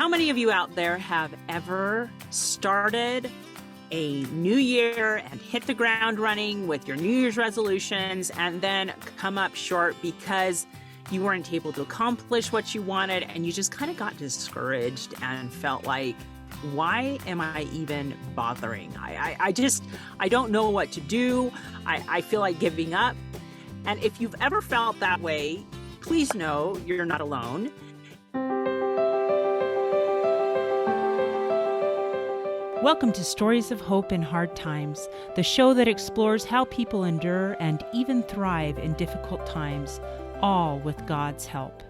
How many of you out there have ever started a new year and hit the ground running with your New Year's resolutions and then come up short because you weren't able to accomplish what you wanted and you just kind of got discouraged and felt like, why am I even bothering? I don't know what to do. I feel like giving up. And if you've ever felt that way, please know you're not alone. Welcome to Stories of Hope in Hard Times, the show that explores how people endure and even thrive in difficult times, all with God's help.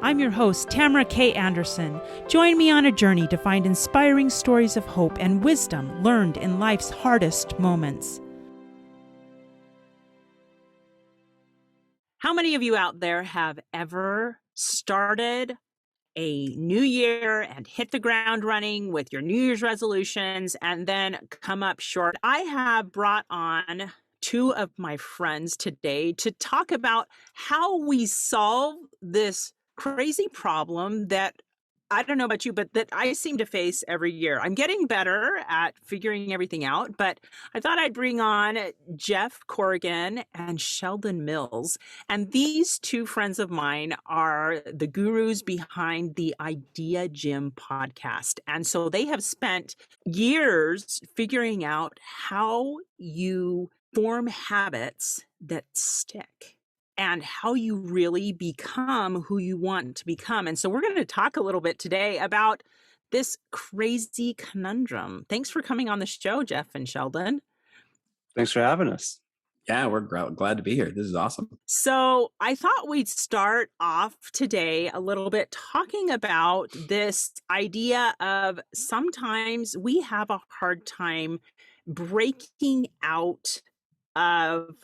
I'm your host, Tamara K. Anderson. Join me on a journey to find inspiring stories of hope and wisdom learned in life's hardest moments. How many of you out there have ever started a new year and hit the ground running with your New Year's resolutions and then come up short? I have brought on two of my friends today to talk about how we solve this crazy problem that I don't know about you, but that I seem to face every year. I'm getting better at figuring everything out, but I thought I'd bring on Jeff Corrigan and Sheldon Mills. And these two friends of mine are the gurus behind the Idea Gym podcast. And so they have spent years figuring out how you form habits that stick and how you really become who you want to become. And so we're going to talk a little bit today about this crazy conundrum. Thanks for coming on the show, Jeff and Sheldon. Thanks for having us. Yeah, we're glad to be here. This is awesome. So I thought we'd start off today a little bit talking about this idea of sometimes we have a hard time breaking out of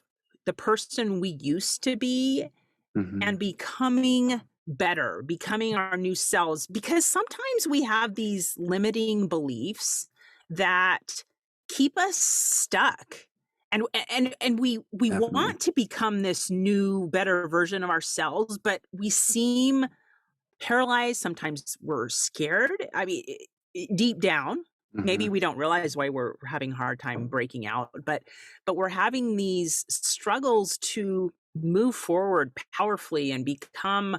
the person we used to be and becoming better, becoming our new selves, because sometimes we have these limiting beliefs that keep us stuck. And we want to become this new, better version of ourselves, but we seem paralyzed. Sometimes we're scared. I mean, deep down, maybe we don't realize why we're having a hard time breaking out, but we're having these struggles to move forward powerfully and become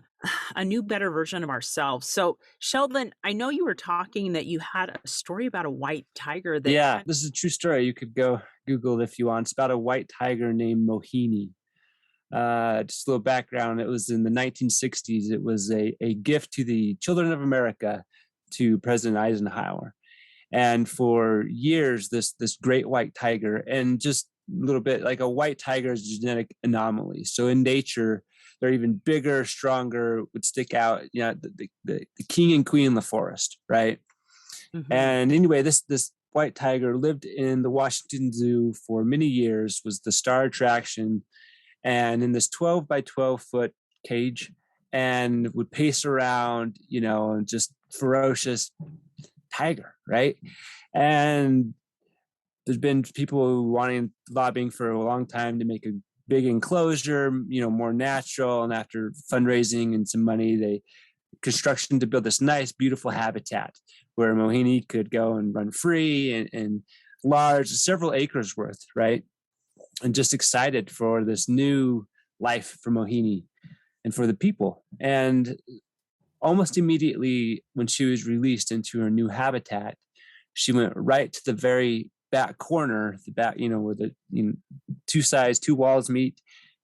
a new, better version of ourselves. So Sheldon, I know you were talking that you had a story about a white tiger. Yeah, this is a true story. You could go Google it if you want. It's about a white tiger named Mohini. Just a little background. It was in the 1960s. It was a gift to the children of America to President Eisenhower. And for years, this great white tiger, and just a little bit like a white tiger is a genetic anomaly. So in nature, they're even bigger, stronger, would stick out, you know, the king and queen in the forest, right? And anyway, this white tiger lived in the Washington Zoo for many years, was the star attraction, and in this 12 by 12 foot cage, and would pace around, you know, and just ferocious tiger, right? And there's been people lobbying for a long time to make a big enclosure, you know, more natural. And after fundraising and some money, construction to build this nice, beautiful habitat where Mohini could go and run free and large, several acres worth, right? And just excited for this new life for Mohini and for the people. And almost immediately when she was released into her new habitat, she went right to the very back corner, the back, you know, where the two walls meet,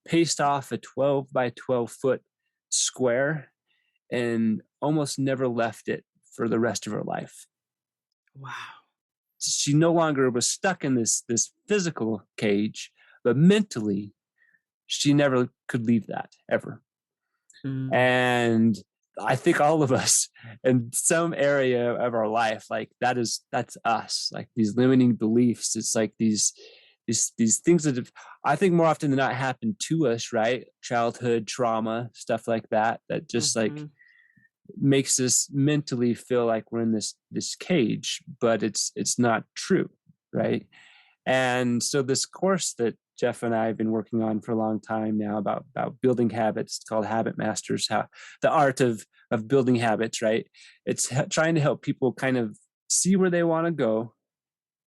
paced off a 12 by 12 foot square and almost never left it for the rest of her life. Wow. She no longer was stuck in this physical cage, but mentally, she never could leave that ever. And I think all of us in some area of our life, like that's us, like these limiting beliefs. It's like these things that have, I think more often than not happen to us, right? Childhood trauma, stuff like that just like makes us mentally feel like we're in this cage, but it's not true, right? And so this course that Jeff and I have been working on for a long time now about building habits. It's called Habit Masters, how the art of building habits, right? It's trying to help people kind of see where they want to go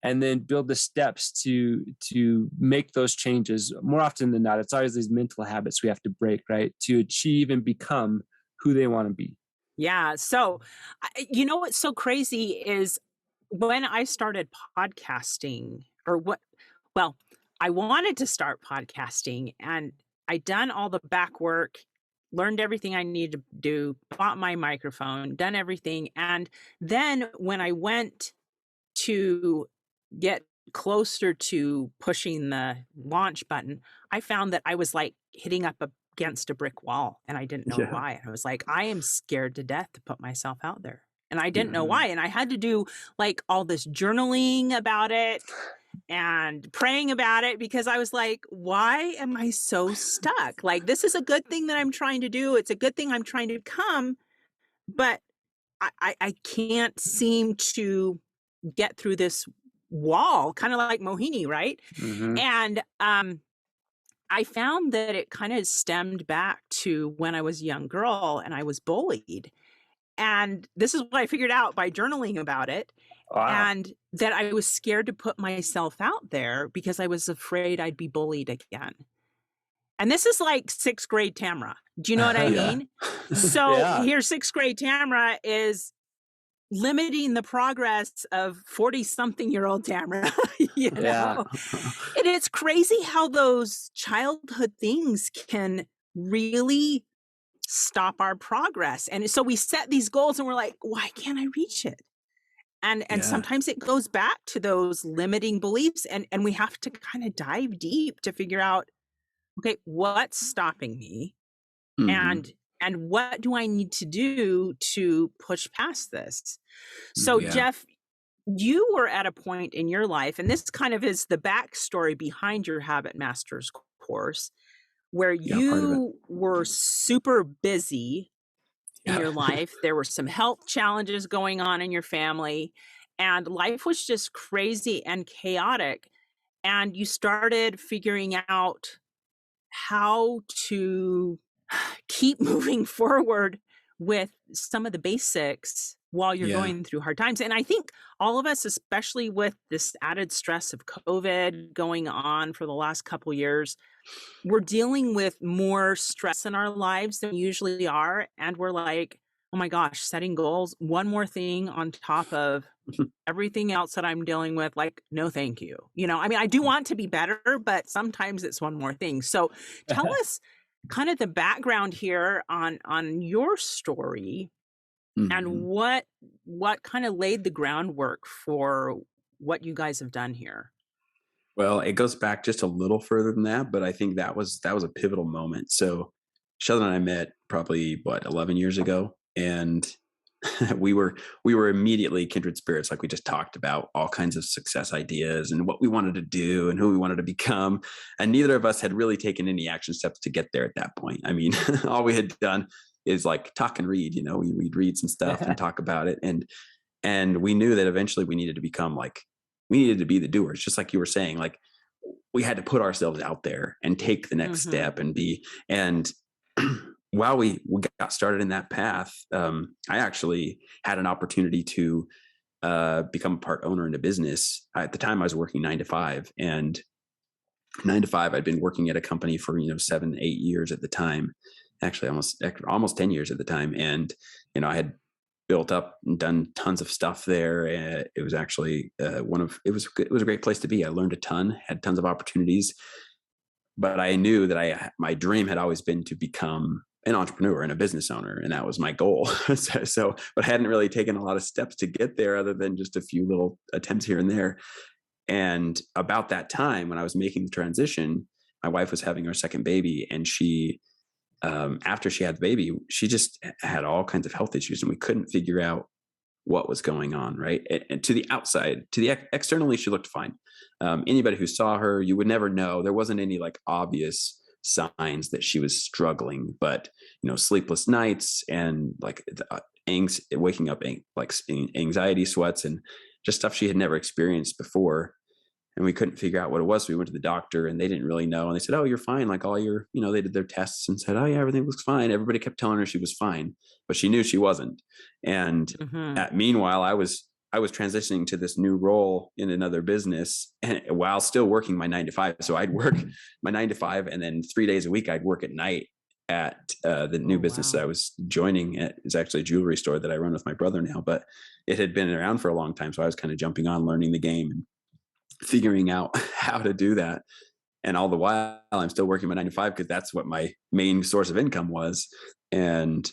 and then build the steps to make those changes. More often than not, it's always these mental habits we have to break, right? To achieve and become who they want to be. Yeah. So, you know what's so crazy is when I started podcasting, well, I wanted to start podcasting and I'd done all the back work, learned everything I needed to do, bought my microphone, done everything. And then when I went to get closer to pushing the launch button, I found that I was like hitting up against a brick wall and I didn't know why. I was like, I am scared to death to put myself out there. And I didn't know why. And I had to do like all this journaling about it and praying about it because I was like, why am I so stuck? Like, this is a good thing that I'm trying to do. It's a good thing I'm trying to become, but I can't seem to get through this wall, kind of like Mohini, right? Mm-hmm. And I found that it kind of stemmed back to when I was a young girl and I was bullied. And this is what I figured out by journaling about it. Wow. And that I was scared to put myself out there because I was afraid I'd be bullied again. And this is like 6th grade Tamara. Do you know what I mean? So here, 6th grade Tamara is limiting the progress of 40-something-year-old Tamara. You know? And it's crazy how those childhood things can really stop our progress. And so we set these goals and we're like, why can't I reach it? And sometimes it goes back to those limiting beliefs and we have to kind of dive deep to figure out, okay, what's stopping me? And what do I need to do to push past this? So Jeff, you were at a point in your life, and this kind of is the backstory behind your Habit Masters course, where you were super busy in your life. There were some health challenges going on in your family, and life was just crazy and chaotic. And you started figuring out how to keep moving forward with some of the basics while you're going through hard times. And I think all of us, especially with this added stress of COVID going on for the last couple of years, we're dealing with more stress in our lives than we usually are. And we're like, oh my gosh, setting goals, one more thing on top of everything else that I'm dealing with, like, no, thank you. You know, I mean, I do want to be better, but sometimes it's one more thing. So tell us kind of the background here on your story and what kind of laid the groundwork for what you guys have done here. Well, it goes back just a little further than that, but I think that was a pivotal moment. So Sheldon and I met probably 11 years ago, and we were immediately kindred spirits, like we just talked about, all kinds of success ideas and what we wanted to do and who we wanted to become. And neither of us had really taken any action steps to get there at that point. I mean, all we had done is like talk and read, you know, we'd read some stuff and talk about it. And we knew that eventually we needed to become we needed to be the doers, just like you were saying, like we had to put ourselves out there and take the next step and while we got started in that path, I actually had an opportunity to become a part owner in a business. At the time I was working 9 to 5, and 9 to 5, I'd been working at a company for, 7, 8 years at the time, actually almost 10 years at the time. And, I had built up and done tons of stuff there. It was actually it was a great place to be. I learned a ton, had tons of opportunities, but I knew that my dream had always been to become an entrepreneur and a business owner. And that was my goal. So, but I hadn't really taken a lot of steps to get there other than just a few little attempts here and there. And about that time when I was making the transition, my wife was having her second baby, and she, after she had the baby, she just had all kinds of health issues, and we couldn't figure out what was going on. Right. And to the outside, externally, she looked fine. Anybody who saw her, you would never know. There wasn't any like obvious signs that she was struggling, but sleepless nights and like waking up like anxiety sweats and just stuff she had never experienced before. and we couldn't figure out what it was. So we went to the doctor, and they didn't really know. And they said, "Oh, you're fine. Like all your, they did their tests and said, oh yeah, everything looks fine." Everybody kept telling her she was fine, but she knew she wasn't. And meanwhile, I was transitioning to this new role in another business, and while still working my 9 to 5. So I'd work my 9 to 5, and then 3 days a week I'd work at night at the new business that I was joining. It's actually a jewelry store that I run with my brother now, but it had been around for a long time. So I was kind of jumping on, learning the game and figuring out how to do that. And all the while I'm still working my 9 to 5 because that's what my main source of income was. And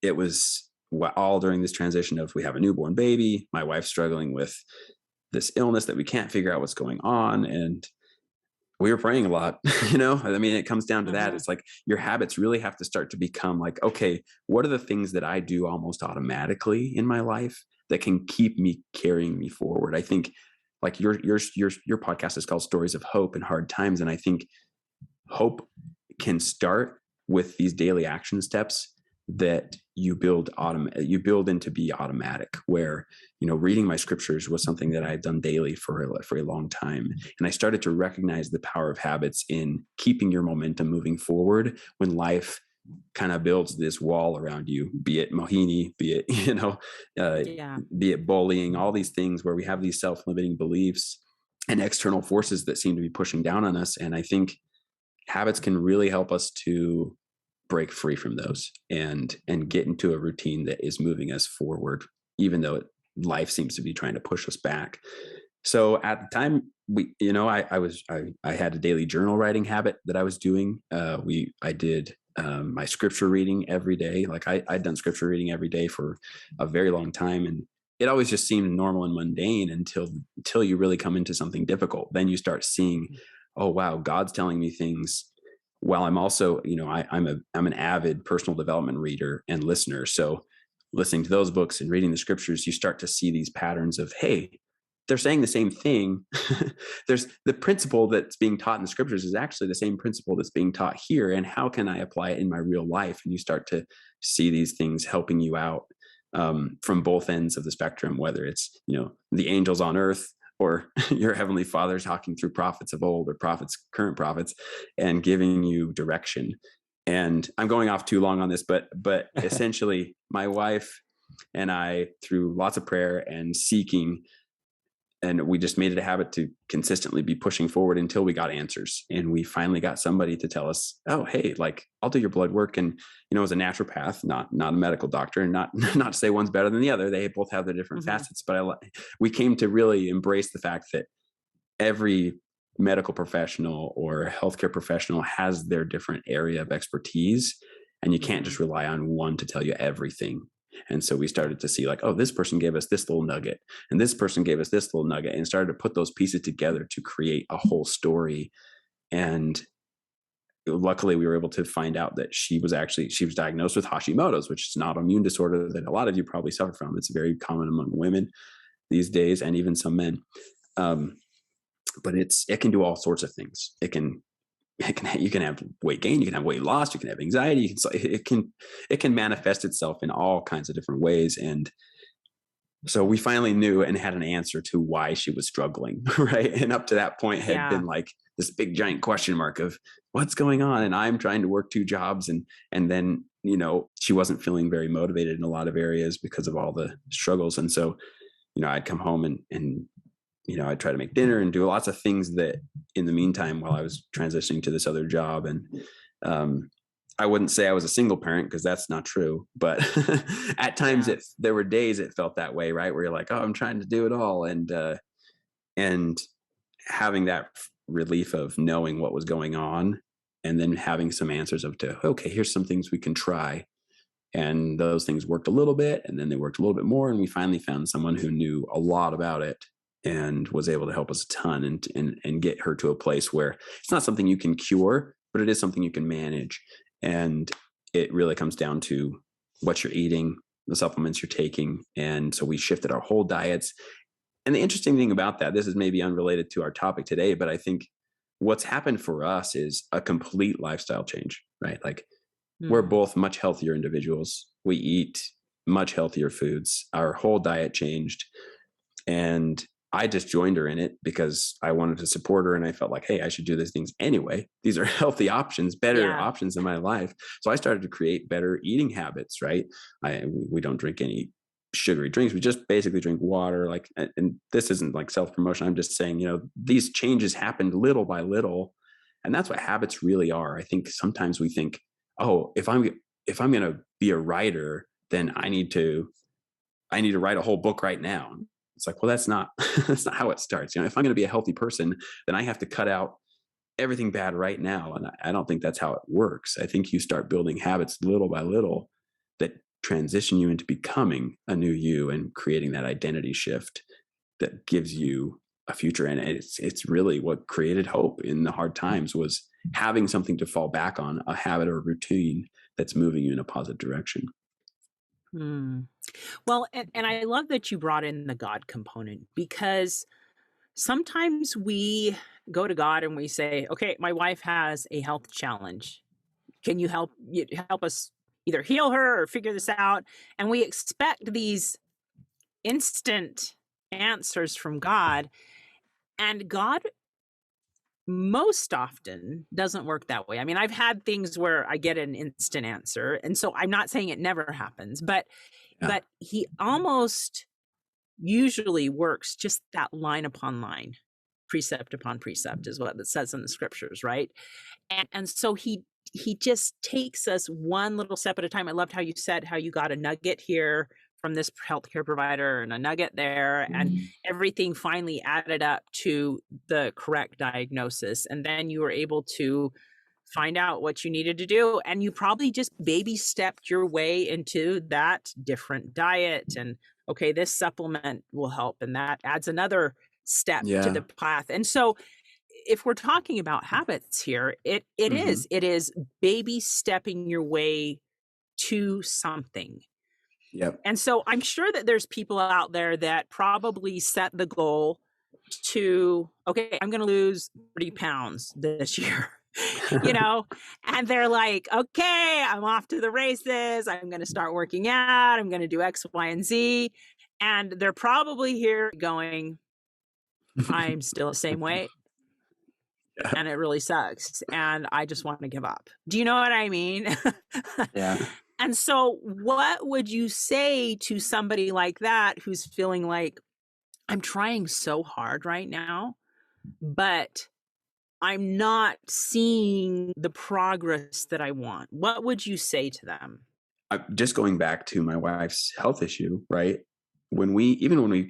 it was all during this transition of, we have a newborn baby, my wife's struggling with this illness that we can't figure out what's going on. And we were praying a lot, I mean, it comes down to that. It's like your habits really have to start to become like, okay, what are the things that I do almost automatically in my life that can keep me carrying me forward? I think like your podcast is called Stories of Hope in Hard Times. And I think hope can start with these daily action steps that you build into be automatic, where, reading my scriptures was something that I had done daily for a long time. And I started to recognize the power of habits in keeping your momentum moving forward when life kind of builds this wall around you, be it Mohini, be it, be it bullying, all these things where we have these self-limiting beliefs and external forces that seem to be pushing down on us. And I think habits can really help us to break free from those and get into a routine that is moving us forward, even though life seems to be trying to push us back. So at the time, I had a daily journal writing habit that I was doing. I did my scripture reading every day. Like I'd done scripture reading every day for a very long time, and it always just seemed normal and mundane until you really come into something difficult. Then you start seeing, oh wow, God's telling me things. While I'm also, I'm an avid personal development reader and listener. So listening to those books and reading the scriptures, you start to see these patterns of, hey, they're saying the same thing. There's the principle that's being taught in the scriptures is actually the same principle that's being taught here. And how can I apply it in my real life? And you start to see these things helping you out from both ends of the spectrum, whether it's, the angels on earth, or your heavenly Father talking through prophets of old, or current prophets, and giving you direction. And I'm going off too long on this, but essentially my wife and I, through lots of prayer and seeking, and we just made it a habit to consistently be pushing forward until we got answers. And we finally got somebody to tell us, oh, hey, like I'll do your blood work. And, as a naturopath, not a medical doctor, and not to say one's better than the other, they both have their different facets. But we came to really embrace the fact that every medical professional or healthcare professional has their different area of expertise. And you can't just rely on one to tell you everything. And so we started to see like, oh, this person gave us this little nugget, and this person gave us this little nugget, and started to put those pieces together to create a whole story. And luckily we were able to find out that she was diagnosed with Hashimoto's, which is an autoimmune disorder that a lot of you probably suffer from. It's very common among women these days, and even some men. But it can do all sorts of things. You can have weight gain, you can have weight loss, you can have anxiety. It can manifest itself in all kinds of different ways. And so we finally knew and had an answer to why she was struggling, right? And up to that point had been like this big giant question mark of what's going on. And I'm trying to work 2 jobs, and then, she wasn't feeling very motivated in a lot of areas because of all the struggles. And so, I'd come home and I'd try to make dinner and do lots of things that in the meantime, while I was transitioning to this other job. And I wouldn't say I was a single parent, because that's not true. But at times there were days it felt that way, right? Where you're like, oh, I'm trying to do it all. And having that relief of knowing what was going on, and then having some answers okay, here's some things we can try. And those things worked a little bit, and then they worked a little bit more. And we finally found someone who knew a lot about it and was able to help us a ton and get her to a place where it's not something you can cure, but it is something you can manage. And it really comes down to what you're eating, the supplements you're taking. And so we shifted our whole diets. And the interesting thing about that, this is maybe unrelated to our topic today, but I think what's happened for us is a complete lifestyle change, right? Like we're both much healthier individuals. We eat much healthier foods. Our whole diet changed. And I just joined her in it because I wanted to support her and I felt like, hey, I should do these things anyway. These are healthy options, better Yeah. options in my life. So I started to create better eating habits, right? We don't drink any sugary drinks. We just basically drink water. Like, and this isn't like self-promotion. I'm just saying, these changes happened little by little. And that's what habits really are. I think sometimes we think, oh, if I'm going to be a writer, then I need to write a whole book right now. It's like, well, that's not that's not how it starts. If I'm going to be a healthy person, then I have to cut out everything bad right now. And I don't think that's how it works. I think you start building habits little by little that transition you into becoming a new you and creating that identity shift that gives you a future. And it's really what created hope in the hard times, was having something to fall back on, a habit or a routine that's moving you in a positive direction. Well, and I love that you brought in the God component, because sometimes we go to God and we say, okay, my wife has a health challenge. Can you help us either heal her or figure this out? And we expect these instant answers from God, and God most often doesn't work that way. I mean, I've had things where I get an instant answer, and so I'm not saying it never happens, but he almost usually works just that line upon line, precept upon precept is what it says in the scriptures, right? And so he just takes us one little step at a time. I loved how you said how you got a nugget here from this healthcare provider and a nugget there, and everything finally added up to the correct diagnosis. And then you were able to find out what you needed to do. And you probably just baby stepped your way into that different diet. And okay, this supplement will help. And that adds another step to the path. And so if we're talking about habits here, it is baby stepping your way to something. Yep. And so I'm sure that there's people out there that probably set the goal to, okay, I'm going to lose 30 pounds this year. And they're like, okay, I'm off to the races. I'm going to start working out. I'm going to do X, Y, and Z. And they're probably here going, I'm still the same weight. And it really sucks. And I just want to give up. Do you know what I mean? Yeah. And so what would you say to somebody like that who's feeling like, I'm trying so hard right now, but I'm not seeing the progress that I want? What would you say to them? Just going back to my wife's health issue, right? When we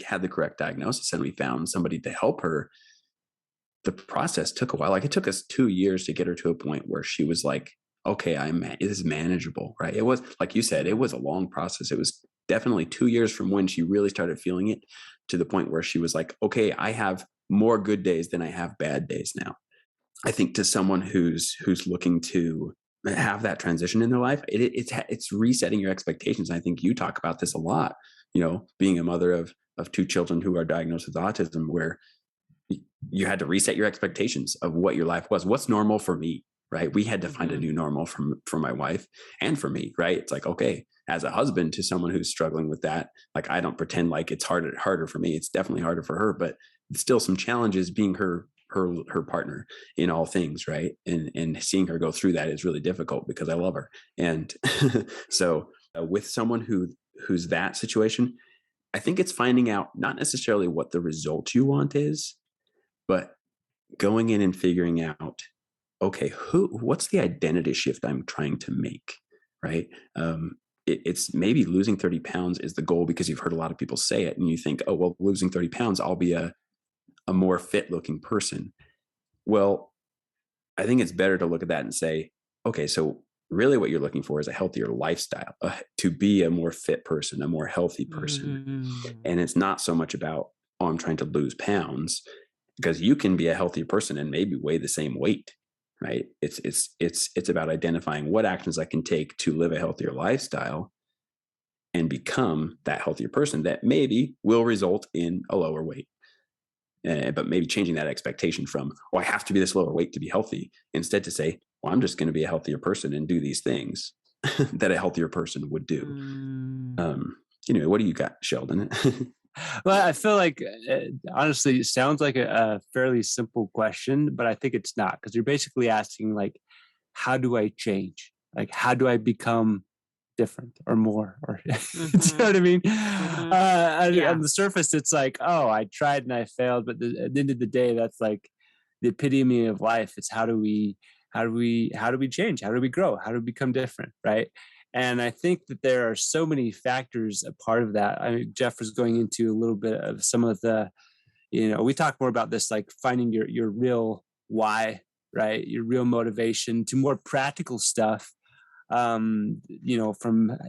had the correct diagnosis and we found somebody to help her, the process took a while. Like, it took us 2 years to get her to a point where she was like, okay, it is manageable, right? It was, like you said, it was a long process. It was definitely 2 years from when she really started feeling it to the point where she was like, okay, I have more good days than I have bad days now. I think to someone who's looking to have that transition in their life, it's resetting your expectations. I think you talk about this a lot, being a mother of 2 children who are diagnosed with autism, where you had to reset your expectations of what your life was. What's normal for me, right? We had to find a new normal for my wife and for me, right? It's like, okay, as a husband to someone who's struggling with that, like, I don't pretend like it's harder for me. It's definitely harder for her, but it's still some challenges being her partner in all things, right? And seeing her go through that is really difficult because I love her. And so with someone who's that situation, I think it's finding out not necessarily what the result you want is, but going in and figuring out, okay, what's the identity shift I'm trying to make, right? It's maybe losing 30 pounds is the goal because you've heard a lot of people say it, and you think, oh, well, losing 30 pounds, I'll be a more fit looking person. Well, I think it's better to look at that and say, okay, so really what you're looking for is a healthier lifestyle, to be a more fit person, a more healthy person. And it's not so much about, oh, I'm trying to lose pounds, because you can be a healthy person and maybe weigh the same weight, right? It's about identifying what actions I can take to live a healthier lifestyle and become that healthier person that maybe will result in a lower weight. But maybe changing that expectation from, oh, I have to be this lower weight to be healthy, instead to say, well, I'm just going to be a healthier person and do these things that a healthier person would do. What do you got, Sheldon? Well, I feel like honestly, it sounds like a fairly simple question, but I think it's not, because you're basically asking like, how do I change? Like, how do I become different or more? Or do you know what I mean? On Yeah. the surface, it's like, oh, I tried and I failed, but at the end of the day, that's like the epitome of life. It's how do we change? How do we grow? How do we become different? Right. And I think that there are so many factors a part of that. I mean, Jeff was going into a little bit of some of the, we talk more about this, like finding your real why, right? Your real motivation, to more practical stuff, from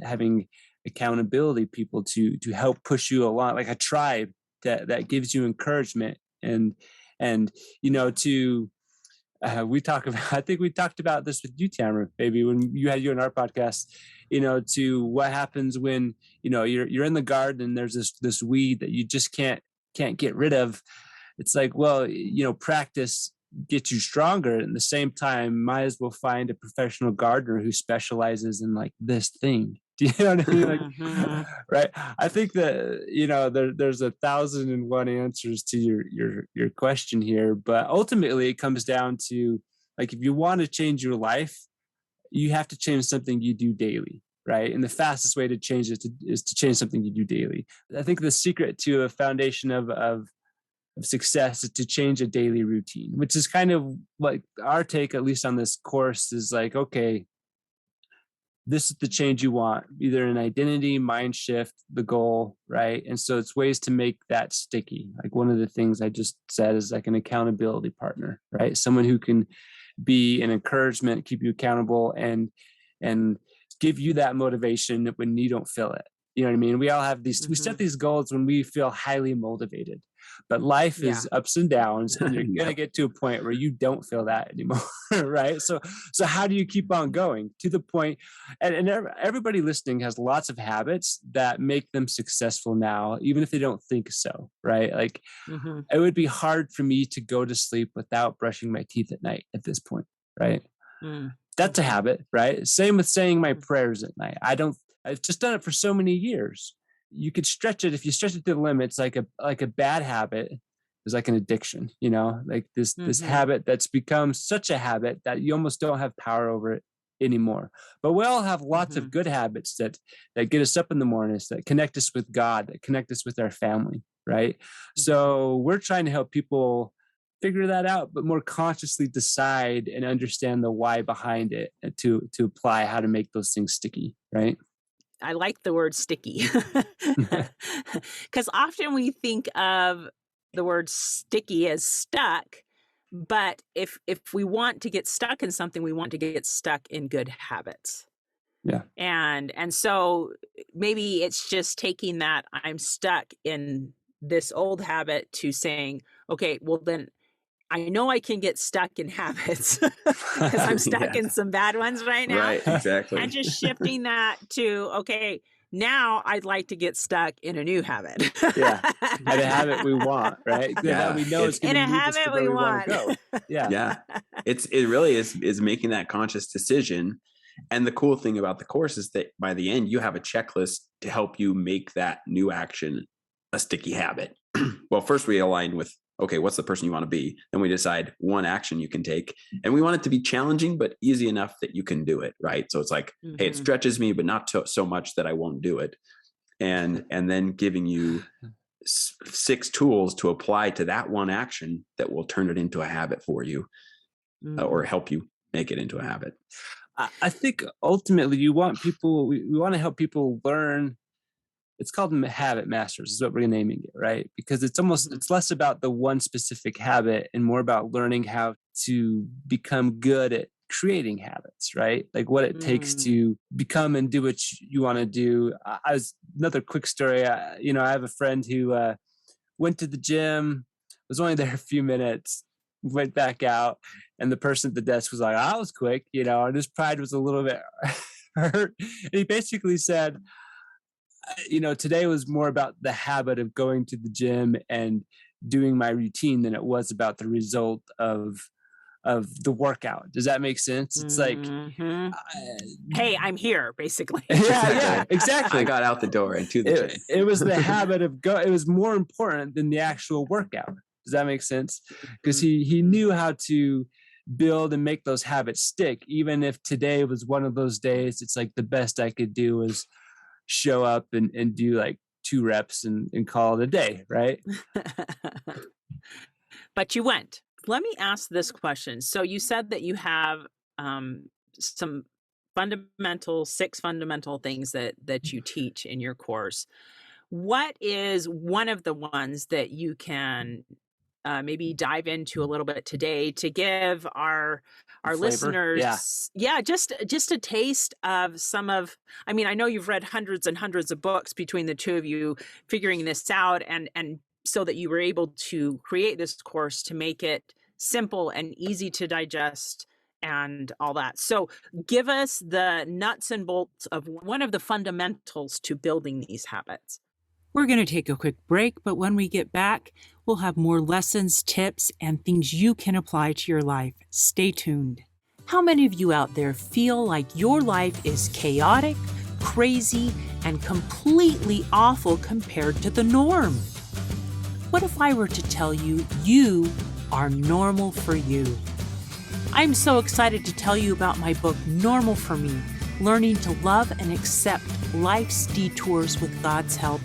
having accountability people to help push you along, like a tribe that gives you encouragement, and to we talk about, I think we talked about this with you, Tamara, maybe when you had you on our podcast, to what happens when, you're in the garden and there's this weed that you just can't get rid of. It's like, well, practice gets you stronger. At the same time, might as well find a professional gardener who specializes in like this thing. Do you know what I mean? Like, right. I think that, there's 1,001 answers to your question here, but ultimately it comes down to, like, if you want to change your life, you have to change something you do daily. Right. And the fastest way to change it is to change something you do daily. I think the secret to a foundation of success is to change a daily routine, which is kind of like our take, at least on this course, is like, okay, this is the change you want, either an identity, mind shift, the goal, right? And so it's ways to make that sticky. Like one of the things I just said is like an accountability partner, right? Someone who can be an encouragement, keep you accountable, and give you that motivation when you don't feel it. You know what I mean? We all have these, we set these goals when we feel highly motivated, but life is ups and downs, and you're going to get to a point where you don't feel that anymore. Right. So how do you keep on going to the point? And everybody listening has lots of habits that make them successful now, even if they don't think so. Right. Like it would be hard for me to go to sleep without brushing my teeth at night at this point. Right. That's a habit, right? Same with saying my prayers at night. I've just done it for so many years. You could stretch it. If you stretch it to the limits, like a bad habit is like an addiction, like this habit that's become such a habit that you almost don't have power over it anymore. But we all have lots of good habits that get us up in the mornings, that connect us with God, that connect us with our family, right? So we're trying to help people figure that out, but more consciously decide and understand the why behind it, to apply how to make those things sticky, right? I like the word sticky, because often we think of the word sticky as stuck, but if we want to get stuck in something, we want to get stuck in good habits. Yeah. And so maybe it's just taking that I'm stuck in this old habit to saying, okay, well then I know I can get stuck in habits because I'm stuck in some bad ones right now. Right, exactly. And just shifting that to, okay, now I'd like to get stuck in a new habit. Yeah. And a habit we want, right? Yeah. That we know is going to move us to where we want to go. Yeah. Yeah. It really is making that conscious decision. And the cool thing about the course is that by the end, you have a checklist to help you make that new action a sticky habit. Well, first we aligned with, okay, what's the person you want to be? Then we decide one action you can take. And we want it to be challenging, but easy enough that you can do it, right? So it's like, hey, it stretches me, but not so much that I won't do it. And then giving you 6 tools to apply to that one action that will turn it into a habit for you, or help you make it into a habit. I think ultimately we want to help people learn. It's called habit masters is what we're naming it, right? Because it's less about the one specific habit and more about learning how to become good at creating habits, right? Like what it takes to become and do what you want to do. Another quick story. I have a friend who went to the gym, was only there a few minutes, went back out, and the person at the desk was like, "I was quick," and his pride was a little bit hurt. And he basically said, today was more about the habit of going to the gym and doing my routine than it was about the result of the workout. Does that make sense? It's like, Mhm. Hey, I'm here, basically. yeah, exactly. I got out the door and to the gym. It was the habit of it was more important than the actual workout. Does that make sense? Because he knew how to build and make those habits stick. Even if today was one of those days, it's like the best I could do was show up and do like 2 reps and call it a day, right? But you went. Let me ask this question. So you said that you have some 6 fundamental things that you teach in your course. What is one of the ones that you can maybe dive into a little bit today to give our Flavor? listeners, just a taste of some of, I mean, I know you've read hundreds and hundreds of books between the two of you figuring this out, and so that you were able to create this course to make it simple and easy to digest and all that. So give us the nuts and bolts of one of the fundamentals to building these habits. We're going to take a quick break, but when we get back, we'll have more lessons, tips, and things you can apply to your life. Stay tuned. How many of you out there feel like your life is chaotic, crazy, and completely awful compared to the norm? What if I were to tell you you are normal for you? I'm so excited to tell you about my book, Normal for Me, Learning to Love and Accept Life's Detours with God's Help.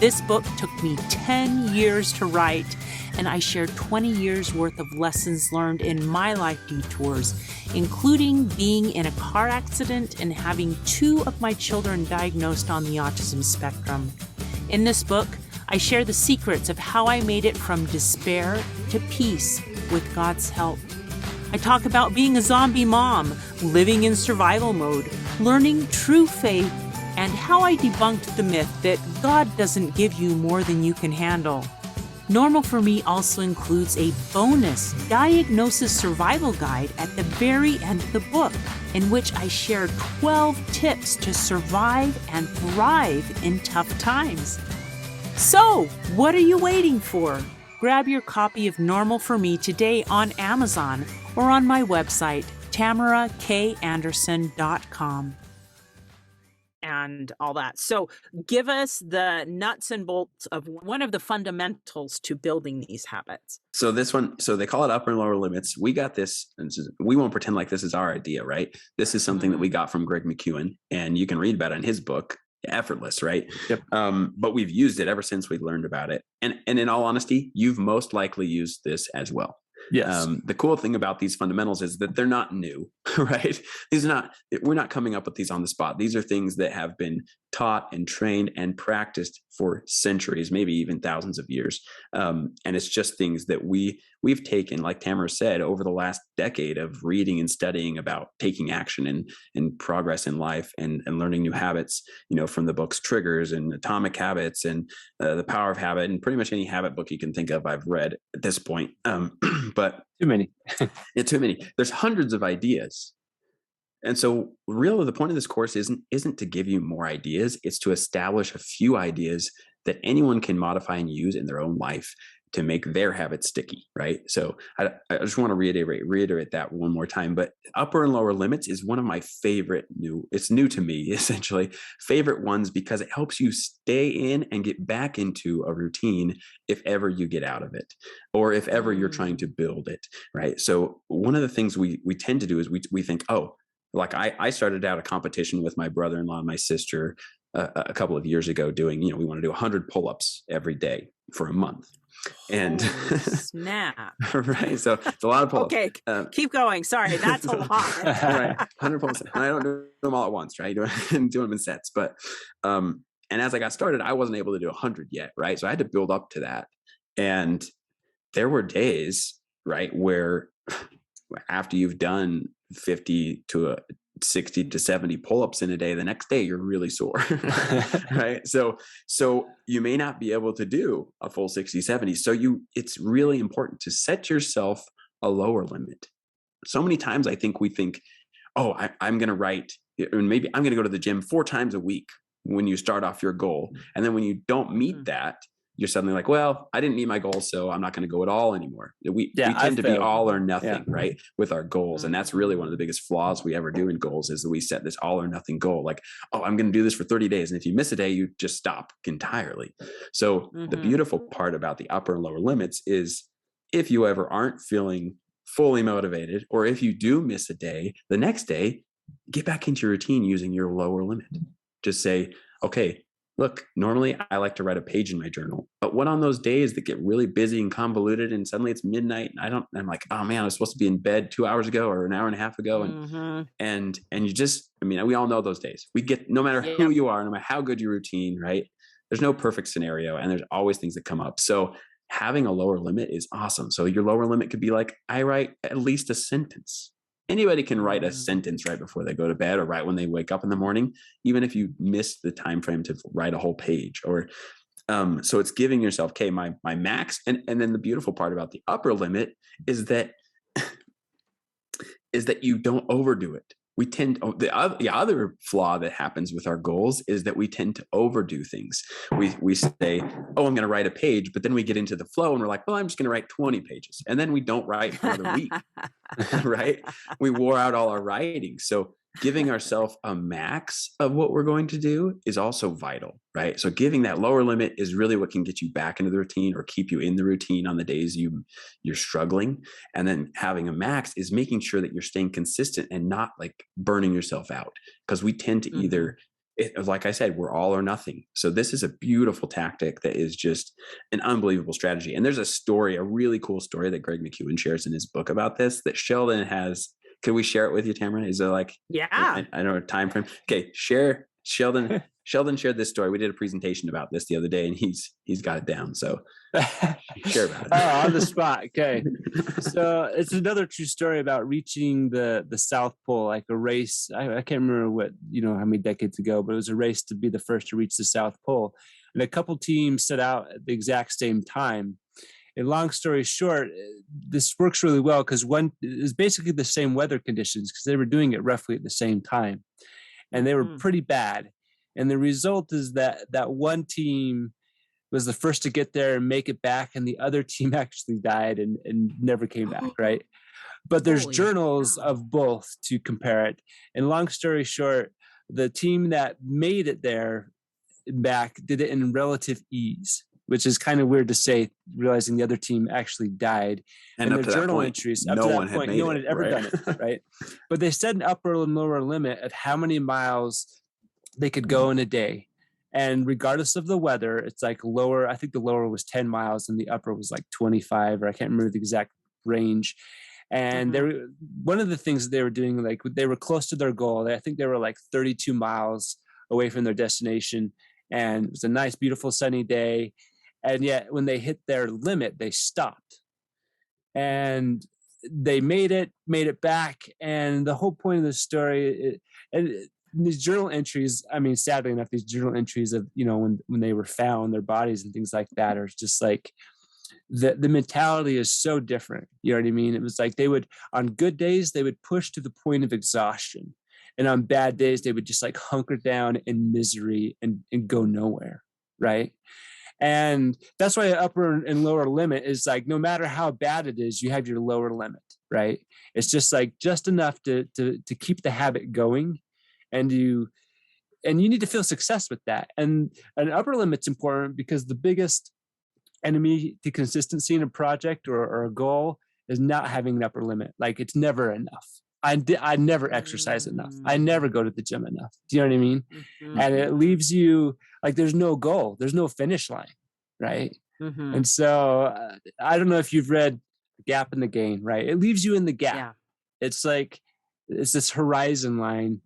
This book took me 10 years to write, and I share 20 years worth of lessons learned in my life detours, including being in a car accident and having 2 of my children diagnosed on the autism spectrum. In this book, I share the secrets of how I made it from despair to peace with God's help. I talk about being a zombie mom, living in survival mode, learning true faith, and how I debunked the myth that God doesn't give you more than you can handle. Normal for Me also includes a bonus diagnosis survival guide at the very end of the book, in which I share 12 tips to survive and thrive in tough times. So, what are you waiting for? Grab your copy of Normal for Me today on Amazon or on my website, TamaraKAnderson.com. And all that. So give us the nuts and bolts of one of the fundamentals to building these habits. So this one, so they call it upper and lower limits. We got this, and we won't pretend like this is our idea, right? This is something that we got from Greg McKeown, and you can read about it in his book, Effortless, right? Yep. But we've used it ever since we learned about it. And in all honesty, you've most likely used this as well. Yes. The cool thing about these fundamentals is that they're not new, right? We're not coming up with these on the spot. These are things that have been taught and trained and practiced for centuries, maybe even thousands of years. And it's just things that we've taken, like Tamara said, over the last decade of reading and studying about taking action and progress in life and learning new habits, from the books Triggers and Atomic Habits and The Power of Habit, and pretty much any habit book you can think of I've read at this point. But too many. Yeah, too many. There's hundreds of ideas. And so really the point of this course isn't to give you more ideas. It's to establish a few ideas that anyone can modify and use in their own life to make their habits sticky, right? So I just want to reiterate that one more time. But upper and lower limits is one of my favorite it's new to me, essentially, favorite ones, because it helps you stay in and get back into a routine if ever you get out of it, or if ever you're trying to build it, right? So one of the things we tend to do is we think, like I started out a competition with my brother-in-law and my sister a couple of years ago doing, we want to do 100 pull-ups every day for a month. And snap. Right. So it's a lot of pull-ups. Okay. Keep going. Sorry. That's a lot. Right. 100 pull-ups. And I don't do them all at once, right? Do them in sets. But, and as I got started, I wasn't able to do 100 yet. Right. So I had to build up to that. And there were days, right, where after you've done 50 to 60 to 70 pull-ups in a day, the next day you're really sore. Right. So you may not be able to do a full 60, 70. So it's really important to set yourself a lower limit. So many times I think we think, I'm going to write, and maybe I'm going to go to the gym 4 times a week when you start off your goal. And then when you don't meet that, you're suddenly like, well, I didn't meet my goal, so I'm not going to go at all anymore. We tend to be all or nothing, right, with our goals. And that's really one of the biggest flaws we ever do in goals, is that we set this all or nothing goal. Like, oh, I'm going to do this for 30 days. And if you miss a day, you just stop entirely. So the beautiful part about the upper and lower limits is, if you ever aren't feeling fully motivated, or if you do miss a day, the next day, get back into your routine using your lower limit. Just say, okay, look, normally I like to write a page in my journal, but what on those days that get really busy and convoluted and suddenly it's midnight and I'm like, oh man, I was supposed to be in bed 2 hours ago or an hour and a half ago. And you just, I mean, we all know those days. We get, no matter who you are, no matter how good your routine, right? There's no perfect scenario and there's always things that come up. So having a lower limit is awesome. So your lower limit could be like, I write at least a sentence. Anybody can write a sentence right before they go to bed or right when they wake up in the morning, even if you miss the time frame to write a whole page. Or so it's giving yourself, okay, my max. And then the beautiful part about the upper limit is that you don't overdo it. We tend, the other flaw that happens with our goals is that we tend to overdo things. We say, oh, I'm going to write a page, but then we get into the flow and we're like, well, I'm just going to write 20 pages. And then we don't write for another week, right? We wore out all our writing. So giving ourselves a max of what we're going to do is also vital, right? So giving that lower limit is really what can get you back into the routine or keep you in the routine on the days you're struggling. And then having a max is making sure that you're staying consistent and not like burning yourself out, because we tend to either, like I said, we're all or nothing. So this is a beautiful tactic that is just an unbelievable strategy. And there's a really cool story that Greg McEwen shares in his book about this, that Sheldon has. Could we share it with you, Tamara? Is there like, I don't know, a time frame? Okay, share. Sheldon shared this story. We did a presentation about this the other day, and he's got it down. So share about it. Oh, on the spot. Okay. So it's another true story about reaching the South Pole, like a race. I can't remember how many decades ago, but it was a race to be the first to reach the South Pole. And a couple teams set out at the exact same time. And long story short, this works really well because one is basically the same weather conditions, because they were doing it roughly at the same time, and they were pretty bad. And the result is that one team was the first to get there and make it back, and the other team actually died and never came back, right? But there's journals of both to compare it. And long story short, the team that made it there back did it in relative ease, which is kind of weird to say, realizing the other team actually died. And the journal entries, up to that point, no one had ever done it, right? But they set an upper and lower limit of how many miles they could go in a day. And regardless of the weather, it's like lower, I think the lower was 10 miles and the upper was like 25, or I can't remember the exact range. And one of the things that they were doing, like they were close to their goal. I think they were like 32 miles away from their destination. And it was a nice, beautiful, sunny day. And yet when they hit their limit, they stopped. And they made it back. And the whole point of the story, and these journal entries, I mean, sadly enough, these journal entries of, when they were found, their bodies and things like that, are just like, the mentality is so different. You know what I mean? It was like they would, on good days, they would push to the point of exhaustion. And on bad days, they would just like hunker down in misery and go nowhere, right? And that's why the upper and lower limit is like, no matter how bad it is, you have your lower limit, right? It's just like just enough to keep the habit going, and you need to feel success with that. And an upper limit's important because the biggest enemy to consistency in a project or a goal is not having an upper limit. Like, it's never enough. I never exercise enough. I never go to the gym enough. Do you know what I mean? And it leaves you like there's no goal, there's no finish line, right? And so I don't know if you've read Gap in the Gain, right? It leaves you in the gap. Yeah. It's like it's this horizon line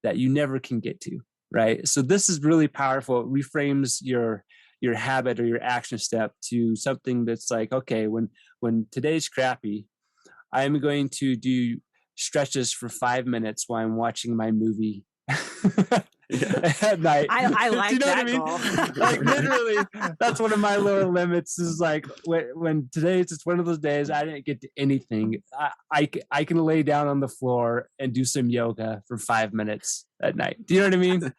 that you never can get to, right? So this is really powerful. It reframes your habit or your action step to something that's like, okay, when today's crappy, I'm going to do stretches for 5 minutes while I'm watching my movie at night. I like that goal. Like literally, that's one of my lower limits. Is like when today it's just one of those days I didn't get to anything. I can lay down on the floor and do some yoga for 5 minutes at night. Do you know what I mean?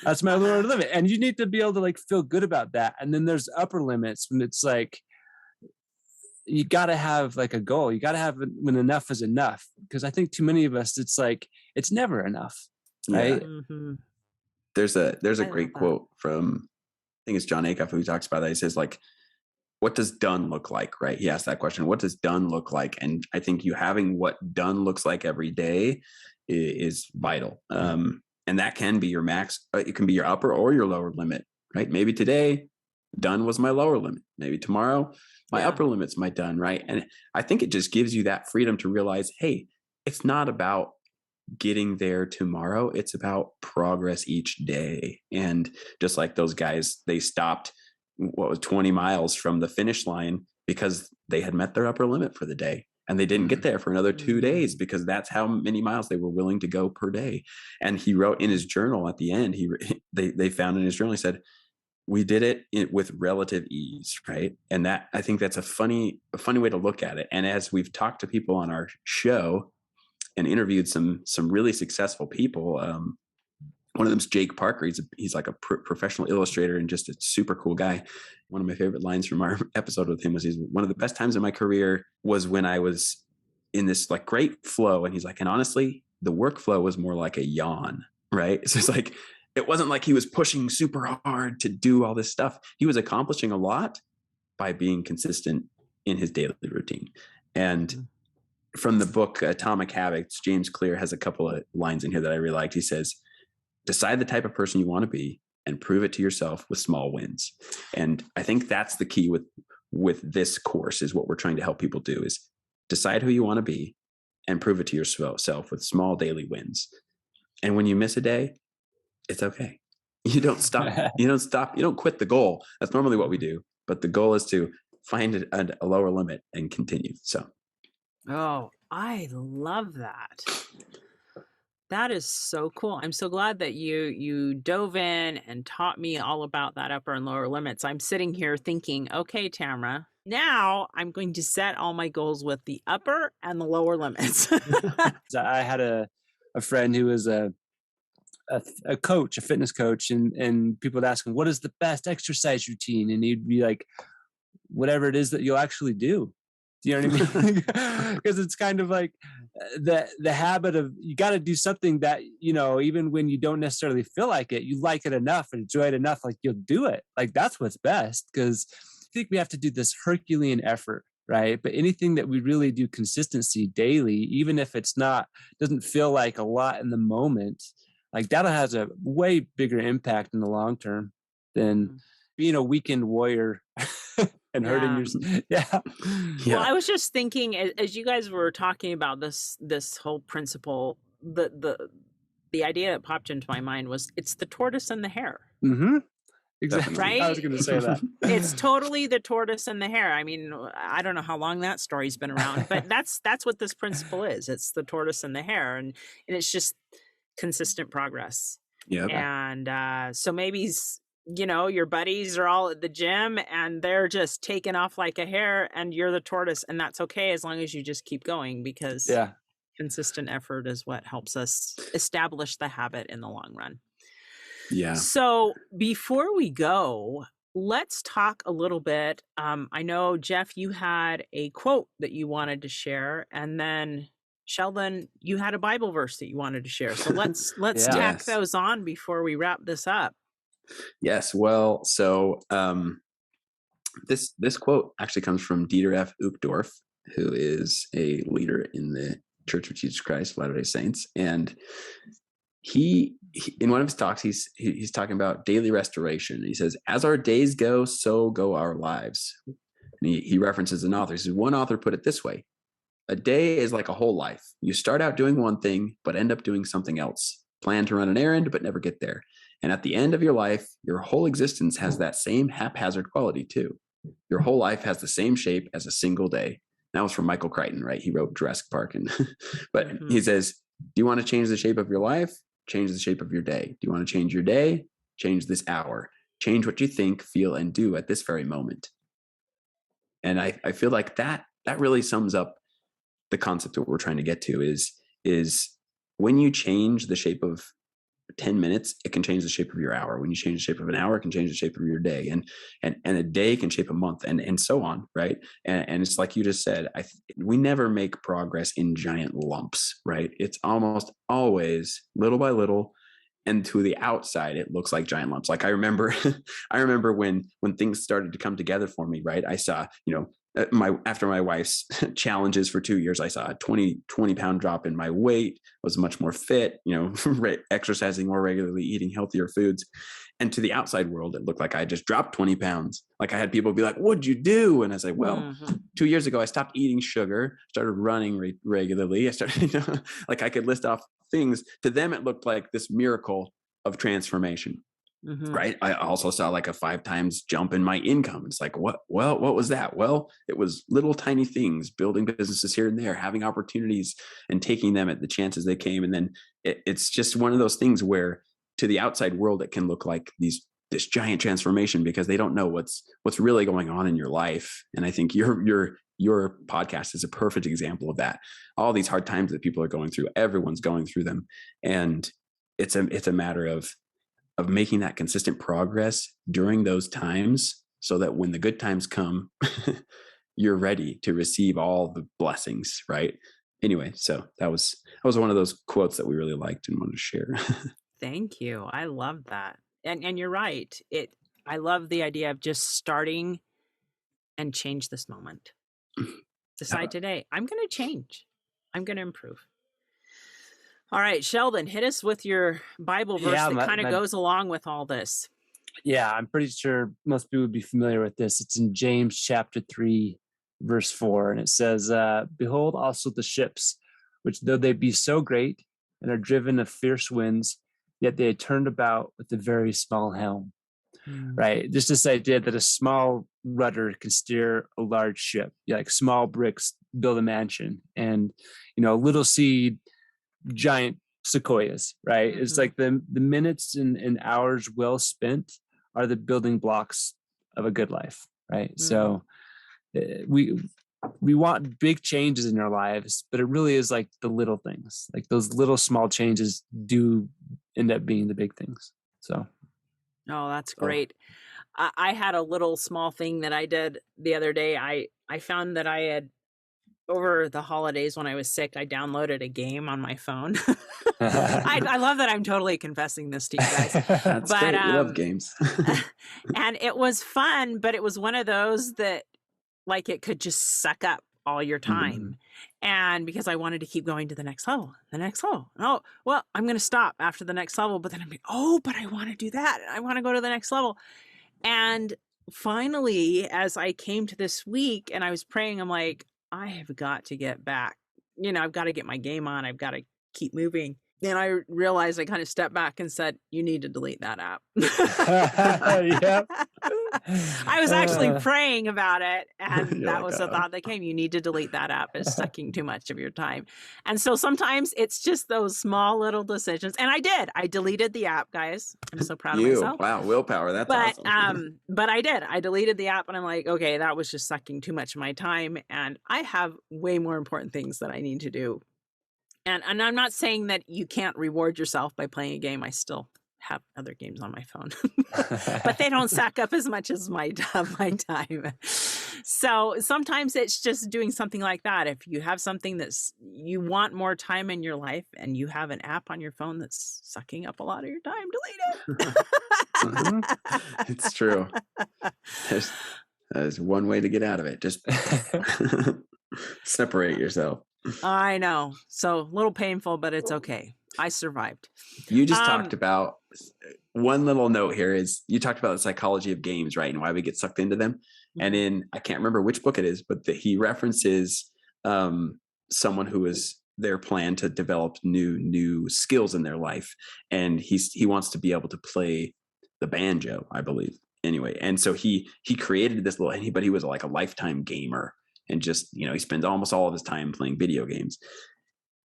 That's my lower limit. And you need to be able to like feel good about that. And then there's upper limits when it's like, you got to have like a goal. You got to have when enough is enough. Because I think too many of us, it's like, it's never enough. Right. Yeah. There's a great quote from, I think it's John Acuff who talks about that. He says like, what does done look like? Right. He asked that question. What does done look like? And I think you having what done looks like every day is vital. And that can be your max. It can be your upper or your lower limit, right? Maybe today done was my lower limit. Maybe tomorrow my upper limit's my done, right? And I think it just gives you that freedom to realize, hey, it's not about getting there tomorrow. It's about progress each day. And just like those guys, they stopped 20 miles from the finish line because they had met their upper limit for the day. And they didn't get there for another 2 days because that's how many miles they were willing to go per day. And he wrote in his journal at the end, they found in his journal, he said, we did it with relative ease, right? And that, I think that's a funny way to look at it. And as we've talked to people on our show and interviewed some really successful people, one of them is Jake Parker. He's like a professional illustrator and just a super cool guy. One of my favorite lines from our episode with him was, one of the best times in my career was when I was in this like great flow. And he's like, and honestly, the workflow was more like a yawn, right? So it's like, it wasn't like he was pushing super hard to do all this stuff. He was accomplishing a lot by being consistent in his daily routine. And from the book Atomic Habits, James Clear has a couple of lines in here that I really liked. He says, decide the type of person you want to be and prove it to yourself with small wins. And I think that's the key with this course, is what we're trying to help people do, is decide who you want to be and prove it to yourself with small daily wins. And when you miss a day, it's okay. You don't stop. You don't quit the goal. That's normally what we do. But the goal is to find a lower limit and continue. So. Oh, I love that. That is so cool. I'm so glad that you dove in and taught me all about that upper and lower limits. I'm sitting here thinking, okay, Tamara, now I'm going to set all my goals with the upper and the lower limits. I had a friend who was a coach, a fitness coach, and people would ask him, what is the best exercise routine? And he'd be like, whatever it is that you'll actually do. Do you know what I mean? Because it's kind of like the habit of, you got to do something that, even when you don't necessarily feel like it, you like it enough and enjoy it enough, like you'll do it. Like that's what's best. Because I think we have to do this Herculean effort, right? But anything that we really do consistency daily, even if doesn't feel like a lot in the moment, like that has a way bigger impact in the long term than being a weekend warrior and hurting yourself. Yeah. Well, I was just thinking, as you guys were talking about this whole principle, the idea that popped into my mind was, it's the tortoise and the hare. Mm-hmm. Exactly. Right? I was going to say that. It's totally the tortoise and the hare. I mean, I don't know how long that story's been around, but that's what this principle is. It's the tortoise and the hare, and it's just consistent progress. Yeah. And so maybe your buddies are all at the gym and they're just taking off like a hare, and you're the tortoise, and that's okay as long as you just keep going, because consistent effort is what helps us establish the habit in the long run. Yeah. So before we go, let's talk a little bit. I know, Jeff, you had a quote that you wanted to share, and then Sheldon, you had a Bible verse that you wanted to share. So let's tack those on before we wrap this up. Yes. Well, so this quote actually comes from Dieter F. Uchtdorf, who is a leader in the Church of Jesus Christ of Latter-day Saints, and he in one of his talks he's talking about daily restoration. He says, "As our days go, so go our lives." And he references an author. He says, one author put it this way: a day is like a whole life. You start out doing one thing, but end up doing something else. Plan to run an errand, but never get there. And at the end of your life, your whole existence has that same haphazard quality too. Your whole life has the same shape as a single day. That was from Michael Crichton, right? He wrote Jurassic Park. But he says, do you want to change the shape of your life? Change the shape of your day. Do you want to change your day? Change this hour. Change what you think, feel, and do at this very moment. And I feel like that really sums up the concept that we're trying to get to is when you change the shape of 10 minutes, it can change the shape of your hour. When you change the shape of an hour, it can change the shape of your day, and a day can shape a month, and so on, right? And it's like you just said, we never make progress in giant lumps, right? It's almost always little by little, and to the outside, it looks like giant lumps. Like I remember, when things started to come together for me, right? I saw, after my wife's challenges for 2 years, I saw a 20 pound drop in my weight, was much more fit, exercising more regularly, eating healthier foods. And to the outside world, it looked like I just dropped 20 pounds. Like I had people be like, "What'd you do?" And I said, well, 2 years ago, I stopped eating sugar, started running regularly. I started, like I could list off things. To them, it looked like this miracle of transformation. Right. I also saw like a 5 times jump in my income. It's like, what was that? Well, it was little tiny things, building businesses here and there, having opportunities and taking them at the chances they came. And then it's just one of those things where to the outside world, it can look like this giant transformation because they don't know what's really going on in your life. And I think your podcast is a perfect example of that. All these hard times that people are going through, everyone's going through them. And it's a matter of making that consistent progress during those times so that when the good times come, you're ready to receive all the blessings, right? Anyway, so that was one of those quotes that we really liked and wanted to share. Thank you. I love that. And you're right. I love the idea of just starting and change this moment. Decide today, I'm going to change. I'm going to improve. All right, Sheldon, hit us with your Bible verse that kind of goes along with all this. Yeah, I'm pretty sure most people would be familiar with this. It's in James chapter 3, verse 4. And it says, "Behold also the ships, which though they be so great and are driven of fierce winds, yet they are turned about with a very small helm." Right? Just this idea that a small rudder can steer a large ship. Like small bricks build a mansion, and a little seed, giant sequoias, right? It's like the minutes and hours well spent are the building blocks of a good life, right? So we want big changes in our lives, but it really is like the little things. Like those little small changes do end up being the big things. So that's great. I had a little small thing that I did the other day. I found that I had, over the holidays when I was sick, I downloaded a game on my phone. I love that I'm totally confessing this to you guys. That's great. We love games. And it was fun, but it was one of those that like it could just suck up all your time. And because I wanted to keep going to the next level. Oh, well, I'm going to stop after the next level. But then I'm like, but I want to do that. I want to go to the next level. And finally, as I came to this week and I was praying, I'm like, I have got to get back. I've got to get my game on. I've got to keep moving. And I realized I kind of stepped back and said, you need to delete that app. Yep. I was actually praying about it. And that was a thought that came. You need to delete that app. It's sucking too much of your time. And so sometimes it's just those small little decisions. And I did. I deleted the app, guys. I'm so proud of myself. Wow, willpower. That's awesome. But I did. I deleted the app and I'm like, okay, that was just sucking too much of my time. And I have way more important things that I need to do. And I'm not saying that you can't reward yourself by playing a game. I still have other games on my phone, but they don't suck up as much as my time. So sometimes it's just doing something like that. If you have something you want more time in your life and you have an app on your phone that's sucking up a lot of your time, delete it. It's true. There's one way to get out of it. Just separate yourself. I know. So a little painful, but it's okay. I survived. You just talked about one little note here is you talked about the psychology of games, right? And why we get sucked into them. And I can't remember which book it is, but he references someone who is their plan to develop new skills in their life. And he wants to be able to play the banjo, I believe. Anyway. And so he created this but he was like a lifetime gamer. And just, he spends almost all of his time playing video games.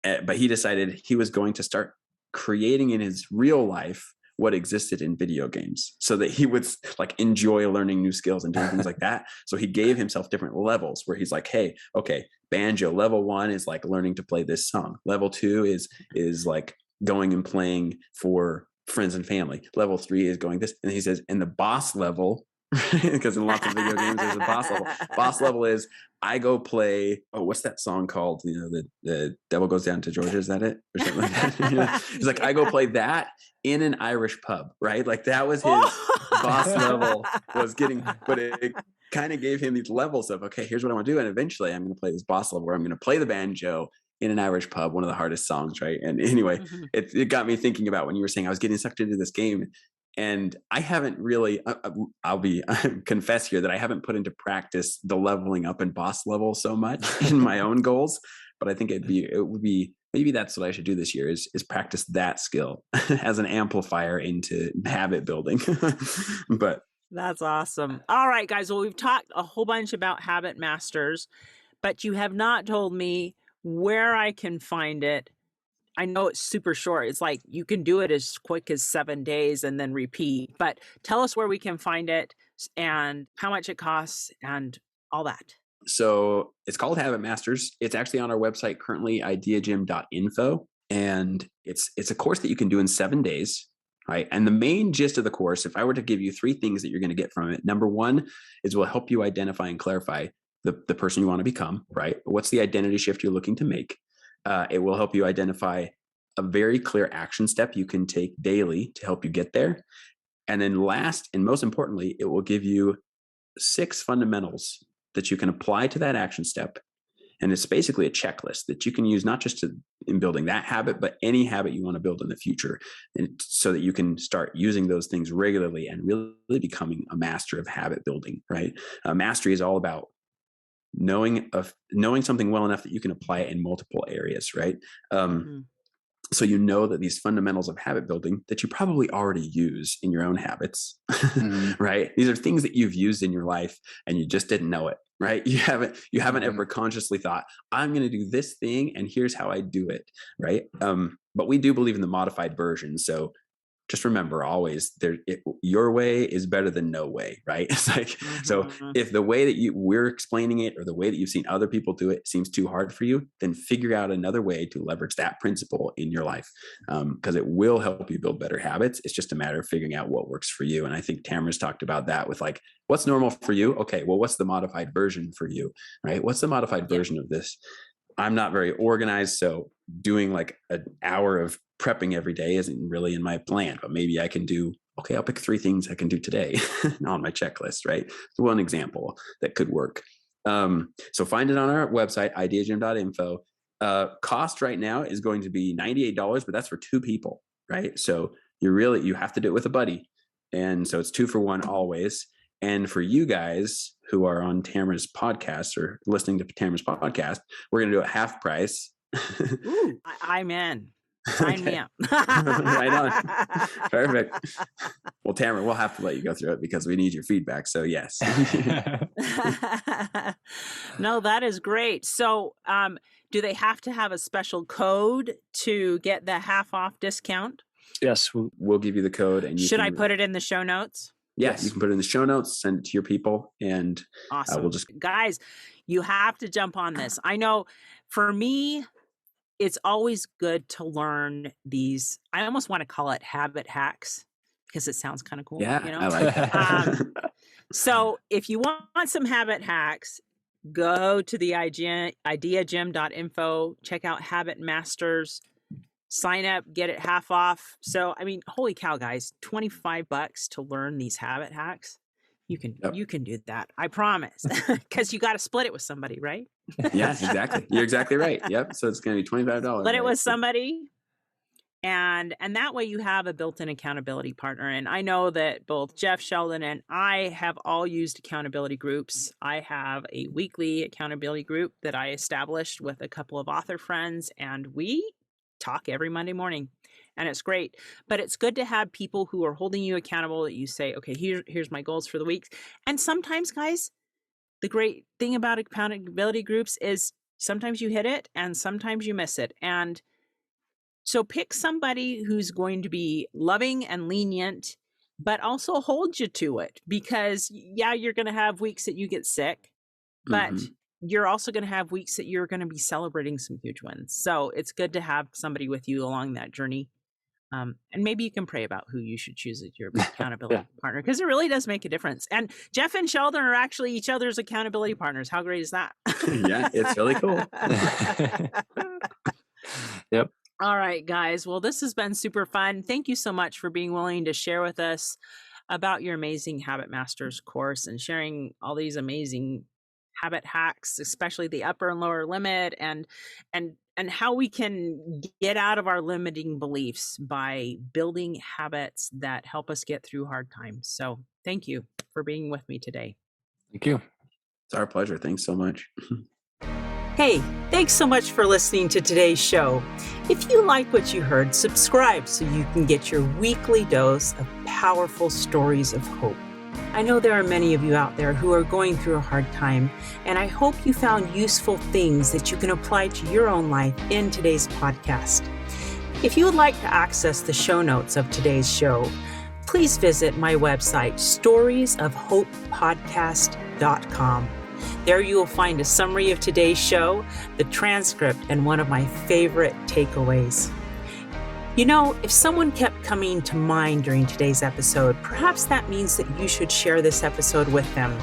But he decided he was going to start creating in his real life what existed in video games so that he would like enjoy learning new skills and doing things like that. So he gave himself different levels where he's like, hey, okay, banjo, level 1 is like learning to play this song. Level 2 is like going and playing for friends and family. Level 3 is going this. And he says, and the boss level, because in lots of video games, there's a boss level. Boss level is I go play, what's that song called? The Devil Goes Down to Georgia. Is that it? Or something like that. It's like, I go play that in an Irish pub, right? Like that was his boss level was getting, but it kind of gave him these levels of, okay, here's what I want to do. And eventually I'm going to play this boss level where I'm going to play the banjo in an Irish pub, one of the hardest songs, right? And anyway, it got me thinking about when you were saying I was getting sucked into this game. And I haven't really, I'll confess here that I haven't put into practice the leveling up and boss level so much in my own goals. But I think it would be, maybe that's what I should do this year is practice that skill as an amplifier into habit building. But that's awesome. All right, guys. Well, we've talked a whole bunch about Habit Masters, but you have not told me where I can find it. I know it's super short. It's like you can do it as quick as 7 days and then repeat. But tell us where we can find it and how much it costs and all that. So it's called Habit Masters. It's actually on our website currently, ideagym.info. And it's a course that you can do in 7 days, right? And the main gist of the course, if I were to give you 3 things that you're going to get from it, number 1 is we'll help you identify and clarify the person you want to become, right? What's the identity shift you're looking to make? It will help you identify a very clear action step you can take daily to help you get there. And then last, and most importantly, it will give you 6 fundamentals that you can apply to that action step. And it's basically a checklist that you can use not just in building that habit, but any habit you want to build in the future. And so that you can start using those things regularly and really becoming a master of habit building, right? Mastery is all about knowing something well enough that you can apply it in multiple areas, right? So you know that these fundamentals of habit building that you probably already use in your own habits, right? These are things that you've used in your life and you just didn't know it, right? You haven't ever consciously thought, I'm going to do this thing and here's how I do it, right? But we do believe in the modified version. So just remember always your way is better than no way, right? It's like, so if the way that we're explaining it or the way that you've seen other people do it seems too hard for you, then figure out another way to leverage that principle in your life. Because it will help you build better habits. It's just a matter of figuring out what works for you. And I think Tamara's talked about that with like, what's normal for you? Okay, well, what's the modified version for you, right? What's the modified version of this? I'm not very organized, so doing like an hour of prepping every day isn't really in my plan, but maybe I can I'll pick 3 things I can do today on my checklist, right? So one example that could work. So find it on our website, ideagym.info. Cost right now is going to be $98, but that's for 2 people, right? So you have to do it with a buddy. And so it's 2 for 1 always. And for you guys who are on Tamara's podcast or listening to Tamara's podcast, we're going to do it half price. Ooh, I'm in. Sign me up. Right on. Perfect. Well, Tamara, we'll have to let you go through it because we need your feedback. So yes. No, that is great. So do they have to have a special code to get the half off discount? Yes. We'll give you the code. And should I put it in the show notes? Yeah, yes. You can put it in the show notes, send it to your people, and awesome. We'll just... Guys, you have to jump on this. I know for me, it's always good to learn these. I almost want to call it habit hacks because it sounds kind of cool. Yeah, you know? I like that. So if you want some habit hacks, go to the ideagym.info, check out Habit Masters, sign up, get it half off. So, I mean, holy cow, guys, $25 to learn these habit hacks. You can do that. I promise. Because you got to split it with somebody, right? Yeah, exactly. You're exactly right. Yep. So it's going to be $25. Split it with somebody. And that way you have a built-in accountability partner. And I know that both Jeff, Sheldon, and I have all used accountability groups. I have a weekly accountability group that I established with a couple of author friends, and we talk every Monday morning. And it's great. But it's good to have people who are holding you accountable that you say, okay, here's my goals for the week. And sometimes, guys, the great thing about accountability groups is sometimes you hit it and sometimes you miss it. And so pick somebody who's going to be loving and lenient, but also hold you to it. Because, yeah, you're going to have weeks that you get sick, but you're also going to have weeks that you're going to be celebrating some huge wins. So it's good to have somebody with you along that journey. And maybe you can pray about who you should choose as your accountability partner, because it really does make a difference. And Jeff and Sheldon are actually each other's accountability partners. How great is that? Yeah, it's really cool. Yep. All right, guys. Well, this has been super fun. Thank you so much for being willing to share with us about your amazing Habit Masters course and sharing all these amazing habit hacks, especially the upper and lower limit, and how we can get out of our limiting beliefs by building habits that help us get through hard times. So thank you for being with me today. Thank you. It's our pleasure. Thanks so much. Hey, thanks so much for listening to today's show. If you like what you heard, subscribe so you can get your weekly dose of powerful stories of hope. I know there are many of you out there who are going through a hard time, and I hope you found useful things that you can apply to your own life in today's podcast. If you would like to access the show notes of today's show, please visit my website, storiesofhopepodcast.com. There you will find a summary of today's show, the transcript, and one of my favorite takeaways. You know, if someone kept coming to mind during today's episode, perhaps that means that you should share this episode with them.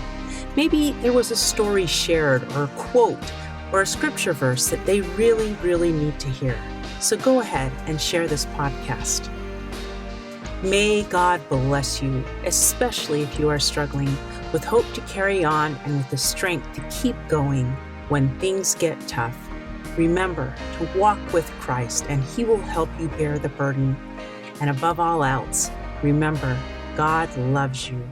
Maybe there was a story shared or a quote or a scripture verse that they really, really need to hear. So go ahead and share this podcast. May God bless you, especially if you are struggling, with hope to carry on and with the strength to keep going when things get tough. Remember to walk with Christ, and He will help you bear the burden. And above all else, remember, God loves you.